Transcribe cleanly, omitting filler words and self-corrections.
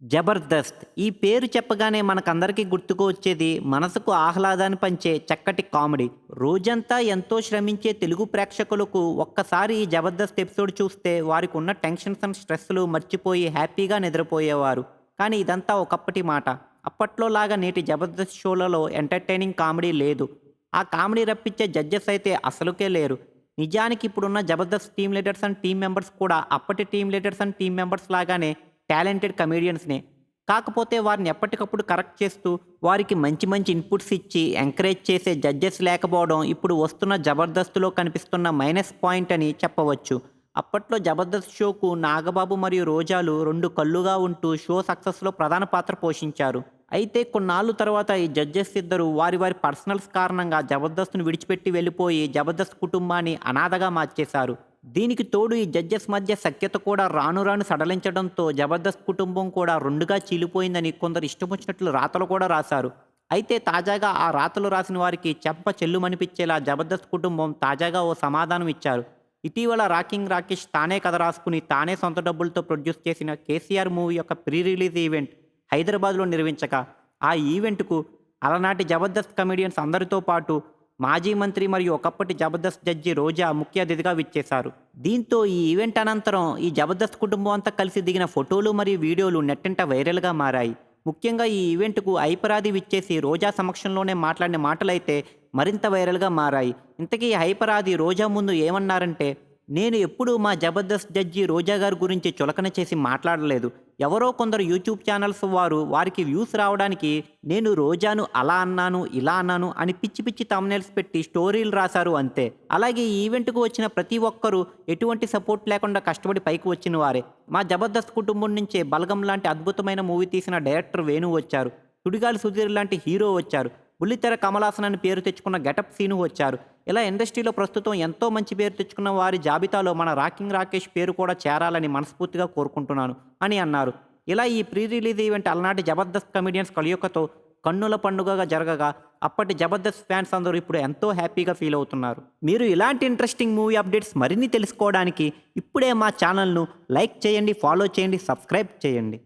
జబర్దస్త్ ఈ పేరు చెప్పగానే మనకందరికీ గుర్తుకు వచ్చేది మనసుకు ఆహ్లాదాన్ని పంచే చక్కటి కామెడీ. రోజంతా ఎంతో శ్రమించే తెలుగు ప్రేక్షకులకు ఒక్కసారి ఈ జబర్దస్త్ ఎపిసోడ్ చూస్తే వారికి ఉన్న టెన్షన్స్ అండ్ స్ట్రెస్లు మర్చిపోయి హ్యాపీగా నిద్రపోయేవారు. కానీ ఇదంతా ఒకప్పటి మాట. అప్పట్లో లాగా నేటి జబర్దస్త్ షోలలో ఎంటర్టైనింగ్ కామెడీ లేదు. ఆ కామెడీ రప్పించే జడ్జెస్ అయితే అసలుకే లేరు. నిజానికి ఇప్పుడున్న Jabardasth team leaders and team members కూడా అప్పటి team leaders and team members లాగానే టాలెంటెడ్ కమెడియన్స్‌నే. కాకపోతే వారిని ఎప్పటికప్పుడు కరెక్ట్ చేస్తూ, వారికి మంచి మంచి ఇన్‌పుట్స్ ఇచ్చి, ఎంకరేజ్ చేసే జడ్జెస్ లేకపోవడం ఇప్పుడు వస్తున్న జబర్దస్త్‌లో కనిపిస్తున్న మైనస్ పాయింట్ అని చెప్పవచ్చు. అప్పట్లో జబర్దస్త్ షోకు నాగబాబు మరియు రోజాలు 2 కళ్ళుగా ఉంటూ షో సక్సెస్‌లో ప్రధాన పాత్ర పోషించారు. అయితే కొన్నాళ్ళు తర్వాత ఈ జడ్జెస్ ఇద్దరు వారి వారి పర్సనల్స్ కారణంగా జబర్దస్త్‌ను విడిచిపెట్టి వెళ్ళిపోయి జబర్దస్త్ కుటుంబాన్ని అనాథగా మార్చేశారు. దీనికి తోడు ఈ జడ్జెస్ మధ్య సఖ్యత కూడా రాను రాను సడలించడంతో జబర్దస్త్ కుటుంబం కూడా 2గా చీలిపోయిందని కొందరు ఇష్టమొచ్చినట్లు రాతలు కూడా రాశారు. అయితే తాజాగా ఆ రాతలు రాసిన వారికి చెంప చెల్లుమనిపించేలా జబర్దస్త్ కుటుంబం తాజాగా ఓ సమాధానం ఇచ్చారు. ఇటీవల రాకింగ్ రాకేష్ తానే కథ రాసుకుని, తానే సొంత డబ్బులతో ప్రొడ్యూస్ చేసిన 'కేసీఆర్' మూవీ యొక్క ప్రీ రిలీజ్ ఈవెంట్ హైదరాబాద్‌లో నిర్వహించగా, ఆ ఈవెంట్‌కు అలనాటి జబర్దస్త్ కమెడియన్స్ అందరితో పాటు మాజీ మంత్రి మరియు ఒకప్పటి జబర్దస్త్ జడ్జి రోజా ముఖ్య అతిథిగా విచ్చేశారు. దీంతో ఈ ఈవెంట్ అనంతరం ఈ జబర్దస్త్ కుటుంబం అంతా కలిసి దిగిన ఫోటోలు మరియు వీడియోలు నెట్టింట వైరల్‌గా మారాయి. ముఖ్యంగా ఈ ఈవెంట్‌కు హైపరాది విచ్చేసి రోజా సమక్షంలోనే మాట్లాడిన మాటలైతే మరింత వైరల్‌గా మారాయి. ఇంతకీ హైపరాది రోజా ముందు ఏమన్నారంటే, "నేను ఎప్పుడూ మా జబర్దస్త్ జడ్జి రోజా గారి గురించి చులకన చేసి మాట్లాడలేదు. ఎవరో కొందరు యూట్యూబ్ ఛానల్స్ వారు వారికి వ్యూస్ రావడానికి నేను రోజాను అలా అన్నాను, ఇలా అన్నాను అని పిచ్చి పిచ్చి థంబ్‌నెయిల్స్ పెట్టి స్టోరీలు రాశారు అంతే. అలాగే ఈ ఈవెంట్‌కు వచ్చిన ప్రతి ఒక్కరూ ఎటువంటి సపోర్ట్ లేకుండా కష్టపడి పైకి వచ్చిన వారే. మా జబర్దస్త్ కుటుంబం నుంచే 'బలగం' లాంటి అద్భుతమైన మూవీ తీసిన డైరెక్టర్ వేణు వచ్చారు. 'సుడిగాలి సుధీర్' లాంటి హీరో వచ్చారు. బుల్లితెర కమల్ హాసన్ అని పేరు తెచ్చుకున్న గెటప్ సీను వచ్చారు. ఇలా ఇండస్ట్రీలో ప్రస్తుతం ఎంతో మంచి పేరు తెచ్చుకున్న వారి జాబితాలో మన రాకింగ్ రాకేష్ పేరు కూడా చేరాలని మనస్ఫూర్తిగా కోరుకుంటున్నాను అని అన్నారు. ఇలా ఈ ప్రీ రిలీజ్ ఈవెంట్ అలనాటి జబర్దస్త్ కమెడియన్స్ కలయికతో కన్నుల పండుగగా జరగగా, అప్పటి జబర్దస్త్ ఫ్యాన్స్ అందరూ ఇప్పుడు ఎంతో హ్యాపీగా ఫీల్ అవుతున్నారు. మీరు ఇలాంటి ఇంట్రెస్టింగ్ మూవీ అప్డేట్స్ మరిన్ని తెలుసుకోవడానికి ఇప్పుడే మా ఛానల్‌ను లైక్ చేయండి, ఫాలో చేయండి, సబ్స్క్రైబ్ చేయండి.